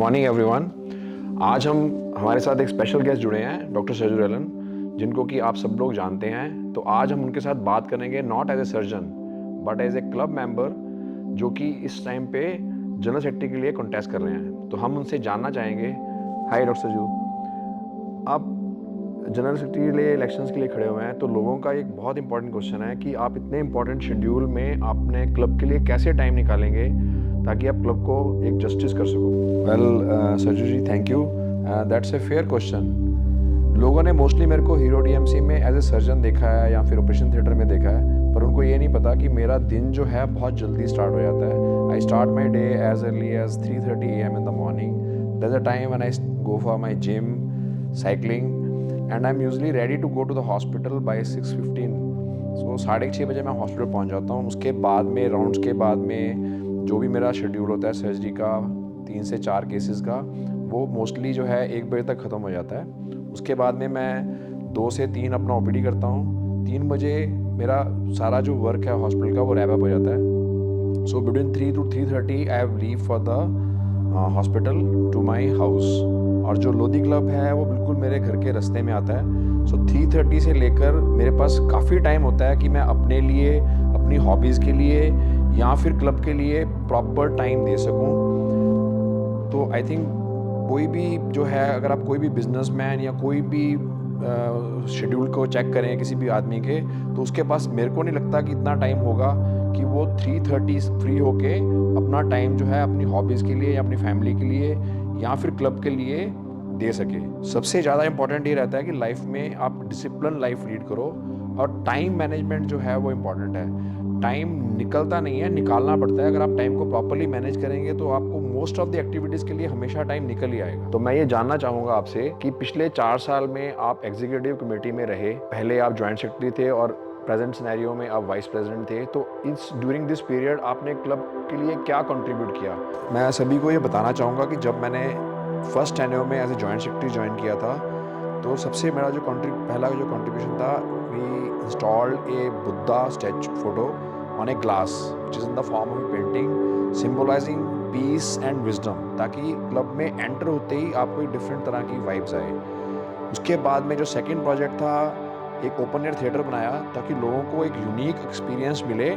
Morning everyone. आज हमारे साथ एक स्पेशल गेस्ट जुड़े हैं, डॉक्टर सजू एलन, जिनको कि आप सब लोग जानते हैं। तो आज हम उनके साथ बात करेंगे not as a surgeon but as a club member, जो कि इस टाइम पे जनरल सेक्रेटरी के लिए कॉन्टेस्ट कर रहे हैं। तो हम उनसे जानना चाहेंगे। हाय डॉक्टर सजू, आप जनरल सेक्रेटरी के लिए इलेक्शंस के लिए खड़े हुए हैं, तो लोगों का एक बहुत इंपॉर्टेंट क्वेश्चन है कि आप इतने इंपॉर्टेंट शेड्यूल में आपने क्लब के लिए कैसे टाइम निकालेंगे ताकि आप क्लब को एक जस्टिस कर सको। Well Saju ji, thank you, that's a fair question. लोगों ने मोस्टली मेरे को हीरो डीएमसी में एज ए सर्जन देखा है या फिर ऑपरेशन थिएटर में देखा है, पर उनको ये नहीं पता कि मेरा दिन जो है बहुत जल्दी स्टार्ट हो जाता है। I start my day as early as 3:30 AM in the morning. That's a time when I go for my gym, cycling, and I am usually ready to go to the hospital by 6:15। So 6:30 बजे मैं hospital पहुंच जाता हूँ। उसके बाद में rounds के बाद में जो भी मेरा शेड्यूल होता है सर्जरी का, 3 से 4 केसेस का, वो मोस्टली जो है 1 बजे तक ख़त्म हो जाता है। उसके बाद में मैं 2 से 3 अपना ओपीडी करता हूँ। 3 बजे मेरा सारा जो वर्क है हॉस्पिटल का वो रैप अप हो जाता है। So between 3 to 3:30 I have leave for the hospital to my house. और जो लोधी क्लब है वो बिल्कुल मेरे घर के रास्ते में आता है। सो 3:30 से लेकर मेरे पास काफ़ी टाइम होता है कि मैं अपने लिए, अपनी हॉबीज़ के लिए या फिर क्लब के लिए प्रॉपर टाइम दे सकूं। तो आई थिंक कोई भी जो है, अगर आप कोई भी बिजनेसमैन या कोई भी शेड्यूल को चेक करें किसी भी आदमी के, तो उसके पास मेरे को नहीं लगता कि इतना टाइम होगा कि वो 3:30 फ्री होके अपना टाइम जो है अपनी हॉबीज़ के लिए या अपनी फैमिली के लिए या फिर क्लब के लिए दे सके। सबसे ज़्यादा इंपॉर्टेंट ये रहता है कि लाइफ में आप डिसिप्लिन लाइफ लीड करो, और टाइम मैनेजमेंट जो है वो इम्पॉर्टेंट है। टाइम निकलता नहीं है, निकालना पड़ता है। अगर आप टाइम को प्रॉपर्ली मैनेज करेंगे तो आपको मोस्ट ऑफ द एक्टिविटीज़ के लिए हमेशा टाइम निकल ही आएगा। तो मैं ये जानना चाहूँगा आपसे कि पिछले 4 साल में आप एग्जीक्यूटिव कमेटी में रहे, पहले आप जॉइंट सेक्रेटरी थे और प्रेजेंट सिनेरियो में आप वाइस प्रेसिडेंट थे। तो इस ड्यूरिंग दिस पीरियड आपने क्लब के लिए क्या कंट्रीब्यूट किया? मैं सभी को ये बताना चाहूँगा कि जब मैंने फर्स्ट टेन्योर में as a joint secretary join किया था, तो सबसे मेरा जो पहला जो कंट्रीब्यूशन था, we installed a Buddha statue photo on a glass which is in the form of a painting symbolising peace and wisdom, ताकि क्लब में एंटर होते ही आपको एक डिफरेंट तरह की वाइब्स आए। उसके बाद में जो सेकंड प्रोजेक्ट था, एक ओपन एयर थिएटर बनाया ताकि लोगों को एक यूनिक एक्सपीरियंस मिले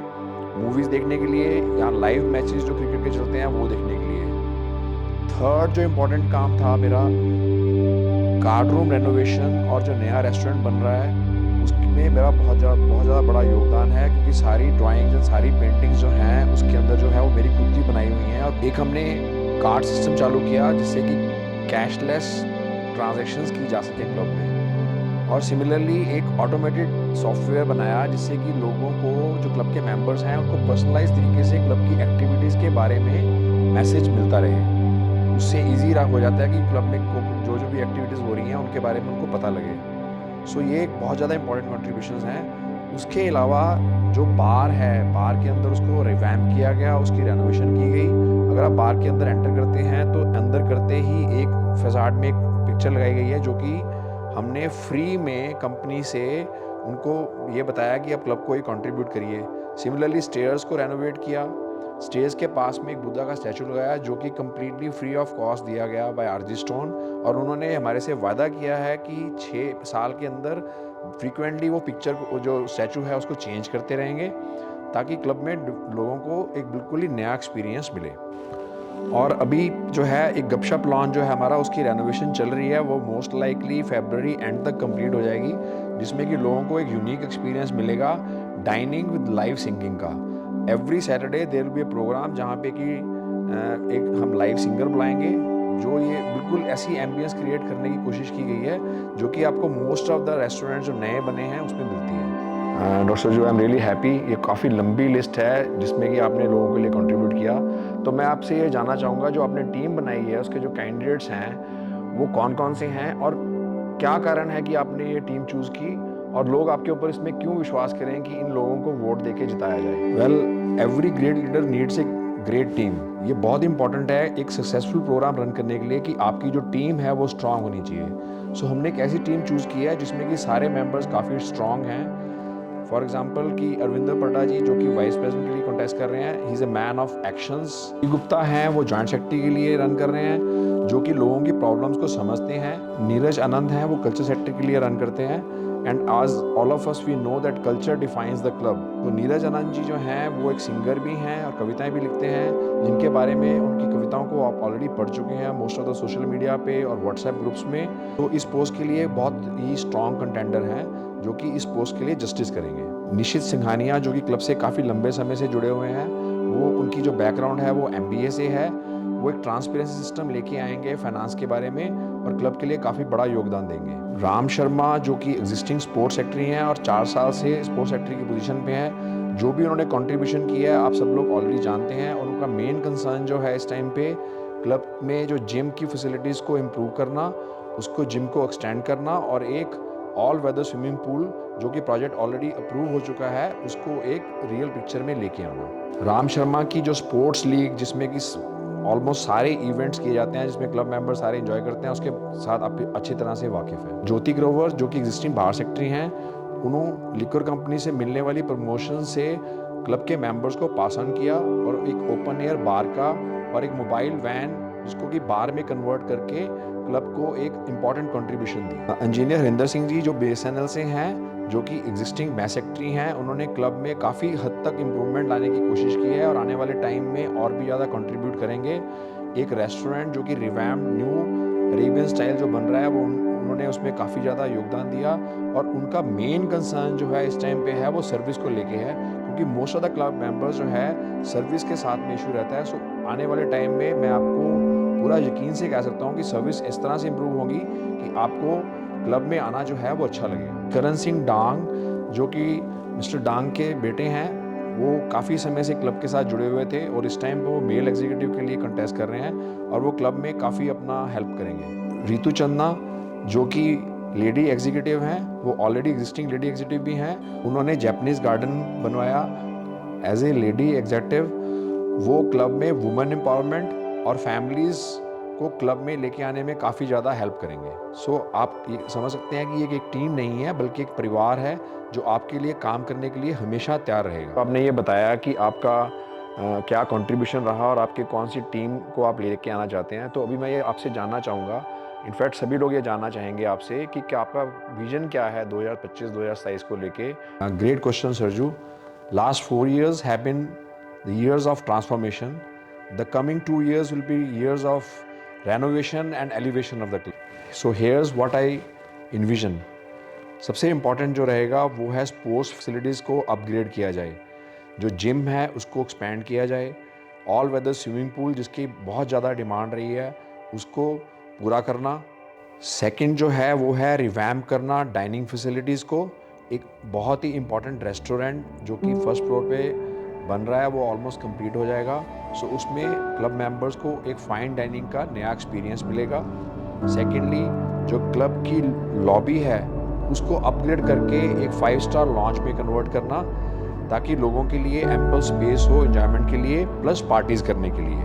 मूवीज़ देखने के लिए या लाइव मैचेस जो क्रिकेट के चलते हैं वो देखने के लिए। थर्ड जो इम्पोर्टेंट काम था मेरा, कार्ड रूम रेनोवेशन और जो नया रेस्टोरेंट बन रहा है उसमें मेरा बहुत ज़्यादा बड़ा योगदान है, क्योंकि सारी ड्राइंग्स एंड सारी पेंटिंग्स जो हैं उसके अंदर जो है वो मेरी खुद की बनाई हुई हैं। और एक हमने कार्ड सिस्टम चालू किया जिससे कि कैशलेस ट्रांजैक्शंस की जा सके क्लब में। और सिमिलरली एक ऑटोमेटेड सॉफ्टवेयर बनाया जिससे कि लोगों को, जो क्लब के मेंबर्स हैं, उनको पर्सनलाइज तरीके से क्लब की एक्टिविटीज़ के बारे में मैसेज मिलता रहे। उससे ईजी हो जाता है कि क्लब में जो भी एक्टिविटीज़ हो रही हैं उनके बारे में उनको पता लगे। सो ये एक बहुत ज़्यादा इंपॉर्टेंट कंट्रीब्यूशंस हैं। उसके अलावा जो बार है, बार के अंदर उसको रिवैम्प किया गया, उसकी रेनोवेशन की गई। अगर आप बार के अंदर एंटर करते हैं तो अंदर करते ही एक फैसाड में एक पिक्चर लगाई गई है जो कि हमने फ्री में कंपनी से उनको ये बताया कि आप क्लब को ये कंट्रीब्यूट करिए। सिमिलरली स्टेयर्स को रेनोवेट किया। स्टेज के पास में एक बुद्धा का स्टैचू लगाया जो कि कम्प्लीटली फ्री ऑफ कॉस्ट दिया गया बाय आरजी स्टोन। और उन्होंने हमारे से वादा किया है कि 6 साल के अंदर फ्रीक्वेंटली वो पिक्चर को, जो स्टैचू है, उसको चेंज करते रहेंगे ताकि क्लब में लोगों को एक बिल्कुल ही नया एक्सपीरियंस मिले। और अभी जो है एक गपशप लॉन्च जो है हमारा, उसकी रेनोवेशन चल रही है। वो मोस्ट लाइकली फरवरी एंड तक कंप्लीट हो जाएगी, जिसमें कि लोगों को एक यूनिक एक्सपीरियंस मिलेगा डाइनिंग विद लाइव सिंगिंग का। Every Saturday there will be a program जहाँ पे कि एक हम लाइव सिंगर बुलाएंगे, जो ये बिल्कुल ऐसी एम्बियंस क्रिएट करने की कोशिश की गई है जो कि आपको मोस्ट ऑफ द रेस्टोरेंट जो नए बने हैं उसमें मिलती है। डॉक्टर जो आई एम रियली हैप्पी, ये काफ़ी लंबी लिस्ट है जिसमें कि आपने लोगों के लिए कंट्रीब्यूट किया। तो मैं आपसे ये जानना चाहूँगा, जो आपने टीम बनाई है उसके जो कैंडिडेट्स हैं वो कौन कौन से हैं और क्या कारण है कि आपने ये टीम चूज़ की, और लोग आपके ऊपर इसमें क्यों विश्वास करें कि इन लोगों को वोट देके जिताया जाए? Well, every great leader needs a great team. ये बहुत इंपॉर्टेंट है एक सक्सेसफुल प्रोग्राम रन करने के लिए कि आपकी जो टीम है वो स्ट्रांग होनी चाहिए। सो हमने एक ऐसी टीम चूज़ की है जिसमें कि सारे मेंबर्स काफ़ी स्ट्रांग हैं। फॉर एग्जाम्पल कि अरविंदर पट्टा जी जो कि वाइस प्रेसिडेंट के लिए कॉन्टेस्ट कर रहे हैं, he is a man of actions. Gupta हैं, वो जॉइंट सेक्रेटरी के लिए रन कर रहे हैं। जो कि लोगों की प्रॉब्लम्स को समझते हैं। नीरज आनंद हैं, वो कल्चर सेक्टर के लिए रन करते हैं। एंड आज all of us we know that culture defines the club. तो नीरज आनंद जी जो हैं वो एक सिंगर भी हैं और कविताएं भी लिखते हैं, जिनके बारे में उनकी कविताओं को आप ऑलरेडी पढ़ चुके हैं most of the social media पे और व्हाट्सएप ग्रुप्स में। तो इस पोस्ट के लिए बहुत ही स्ट्रॉन्ग कंटेंडर हैं जो कि इस पोस्ट के लिए जस्टिस करेंगे। निशित सिंघानिया जो कि क्लब से काफ़ी लंबे समय से जुड़े हुए हैं, वो उनकी जो बैकग्राउंड है वो MBA से है। वो एक ट्रांसपेरेंसी सिस्टम लेके आएंगे फाइनेंस के बारे में और क्लब के लिए काफ़ी बड़ा योगदान देंगे। राम शर्मा जो कि एग्जिस्टिंग स्पोर्ट्स सेक्रेटरी हैं और 4 साल से स्पोर्ट्स सेक्रेटरी की पोजीशन पे हैं, जो भी उन्होंने कंट्रीब्यूशन किया है आप सब लोग ऑलरेडी जानते हैं। और उनका मेन कंसर्न जो है इस टाइम पे क्लब में जो जिम की फैसिलिटीज़ को इम्प्रूव करना, उसको जिम को एक्सटेंड करना और एक ऑल वेदर स्विमिंग पूल जो कि प्रोजेक्ट ऑलरेडी अप्रूव हो चुका है उसको एक रियल पिक्चर में लेके आना। राम शर्मा की जो स्पोर्ट्स लीग जिसमें कि ऑलमोस्ट सारे इवेंट्स किए जाते हैं, जिसमें क्लब मेंबर सारे एंजॉय करते हैं, उसके साथ आप अच्छी तरह से वाकिफ़ है। ज्योति ग्रोवर जो कि एग्जिस्टिंग बार सेक्रेटरी हैं, उन्होंने लिक्वर कंपनी से मिलने वाली प्रमोशन से क्लब के मेंबर्स को पास ऑन किया और एक ओपन एयर बार का और एक मोबाइल वैन जिसको कि बार में कन्वर्ट करके क्लब को एक इम्पॉर्टेंट कंट्रीब्यूशन दी। इंजीनियर हरिंदर सिंह जी जो BSNL से हैं, जो कि एग्जिस्टिंग मैच सेक्रेटरी हैं, उन्होंने क्लब में काफ़ी हद तक इम्प्रूवमेंट लाने की कोशिश की है और आने वाले टाइम में और भी ज़्यादा कंट्रीब्यूट करेंगे। एक रेस्टोरेंट जो कि रिवैम्ड न्यू अरेबियन स्टाइल जो बन रहा है वो उन्होंने उसमें काफ़ी ज़्यादा योगदान दिया। और उनका मेन कंसर्न जो है इस टाइम पे है वो सर्विस को लेके है, क्योंकि most of the club members जो है सर्विस के साथ में इशू रहता है। सो आने वाले टाइम में मैं आपको पूरा यकीन से कह सकता हूँ कि सर्विस इस तरह से इम्प्रूव होगी कि आपको क्लब में आना जो है वो अच्छा लगेगा। करण सिंह डांग जो कि मिस्टर डांग के बेटे हैं, वो काफ़ी समय से क्लब के साथ जुड़े हुए थे और इस टाइम पे वो मेल एग्जीक्यूटिव के लिए कंटेस्ट कर रहे हैं और वो क्लब में काफ़ी अपना हेल्प करेंगे। रितु चन्ना जो कि लेडी एग्जीक्यूटिव हैं, वो ऑलरेडी एग्जिस्टिंग लेडी एग्जीक्यूटिव भी हैं, उन्होंने जैपनीज़ गार्डन बनवाया एज ए लेडी एग्जीक्यूटिव। वो क्लब में वुमेन एम्पावरमेंट और फैमिलीज़ को क्लब में लेके आने में काफ़ी ज़्यादा हेल्प करेंगे। सो आप ये समझ सकते हैं कि ये एक टीम नहीं है बल्कि एक परिवार है जो आपके लिए काम करने के लिए हमेशा तैयार रहेगा। तो आपने ये बताया कि आपका क्या कंट्रीब्यूशन रहा और आपके कौन सी टीम को आप लेके आना चाहते हैं। तो अभी मैं ये आपसे जानना चाहूँगा, इनफैक्ट सभी लोग ये जानना चाहेंगे आपसे कि क्या आपका विजन क्या है 2025-2027 को लेके। Great question Sarju. Last 4 years have been the years of transformation. The coming 2 years will be years of renovation and elevation of the club. So here's what I envision. सबसे इम्पॉर्टेंट जो रहेगा वो है स्पोर्ट्स फैसिलिटीज़ को upgrade किया जाए, जो gym है उसको एक्सपेंड किया जाए, ऑल वेदर स्विमिंग पूल जिसकी बहुत ज़्यादा डिमांड रही है उसको पूरा करना। सेकंड जो है वो है रिवैम्प करना डाइनिंग फैसिलिटीज़ को। एक बहुत ही इम्पॉर्टेंट रेस्टोरेंट जो कि फर्स्ट फ्लोर पे बन रहा है वो ऑलमोस्ट कंप्लीट हो जाएगा। सो उसमें क्लब मेंबर्स को एक फाइन डाइनिंग का नया एक्सपीरियंस मिलेगा। सेकेंडली जो क्लब की लॉबी है उसको अपग्रेड करके एक 5 स्टार लॉन्च में कन्वर्ट करना, ताकि लोगों के लिए एम्पल स्पेस हो एंजॉयमेंट के लिए प्लस पार्टीज़ करने के लिए।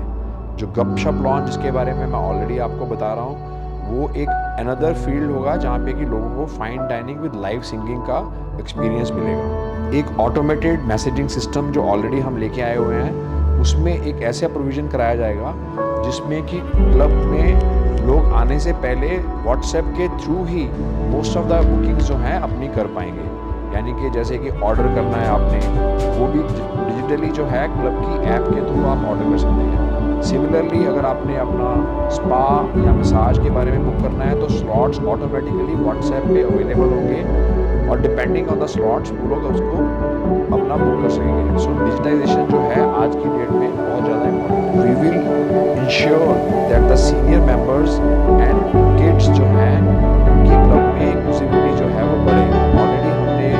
जो गपशप लॉन्च जिसके बारे में मैं ऑलरेडी आपको बता रहा हूँ, वो एक अनदर फील्ड होगा जहाँ पे कि लोगों को fine dining with live singing का एक्सपीरियंस मिलेगा। एक ऑटोमेटेड मैसेजिंग सिस्टम जो ऑलरेडी हम लेके आए हुए हैं, उसमें एक ऐसा प्रोविज़न कराया जाएगा जिसमें कि क्लब में लोग आने से पहले व्हाट्सएप के through he most of the bookings जो हैं अपनी कर पाएंगे। यानी कि जैसे कि ऑर्डर करना है आपने, वो भी डिजिटली जो है क्लब की ऐप के थ्रू आप ऑर्डर कर सकते हैं। सिमिलरली अगर आपने अपना स्पा या मसाज के बारे में बुक करना है तो स्लॉट्स ऑटोमेटिकली व्हाट्सएप पे अवेलेबल होंगे और डिपेंडिंग ऑन द स्लॉट्स वो लोग उसको अपना बुक कर सकेंगे। सो डिजिटाइजेशन जो है आज की डेट में बहुत ज़्यादा इम्पोर्टेंट है। We will ensure that the senior members and kids जो हैं उनकी क्लब में इंक्लूसिविटी जो है वो बढ़े। ऑलरेडी हमने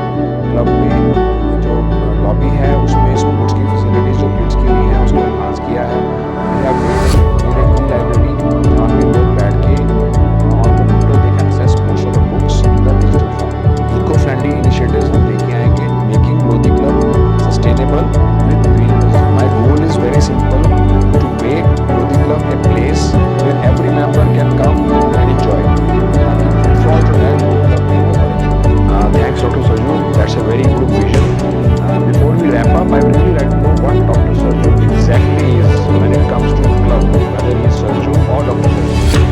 क्लब में जो लॉबी है उसमें स्पोर्ट्स की फैसिलिटीज़ जो किड्स के लिए हैं उसको एनहांस किया है। लाइब्रेरी जहाँ पे लोग बैठ के on computer they can access most of the books in the digital form. Eco friendly initiatives हम लेके आएंगे, making Lodhi club sustainable with green. My goal is very simple, to make Lodhi club a place where every member can come and enjoy. Footfall जो है club में वो बढ़े। Thanks doctor Sarju, that's a very good vision. Before we wrap up, I would really like to know what Dr. Sarju exactly is when it comes to club, whether he is Sarju or Dr. Sarju.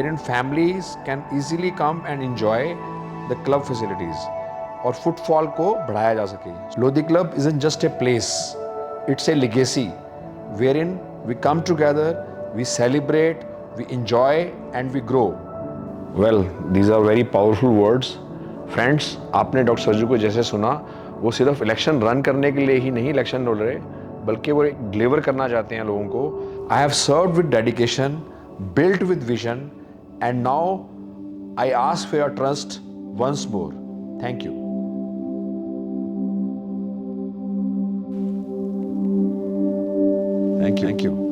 wherein families can easily come and enjoy the club facilities और footfall को बढ़ाया जा सके. Lodhi club isn't just a place, it's a legacy wherein we come together, we celebrate, we enjoy and we grow. Well, these are very powerful words. Friends, आपने doctor Sarju को जैसे सुना, वो सिर्फ इलेक्शन रन करने के लिए ही नहीं इलेक्शन लड़ रहे, बल्कि वो एक डिलीवर करना चाहते हैं लोगों को. I have served with dedication, built with vision, and now I ask for your trust once more. Thank you. Thank you.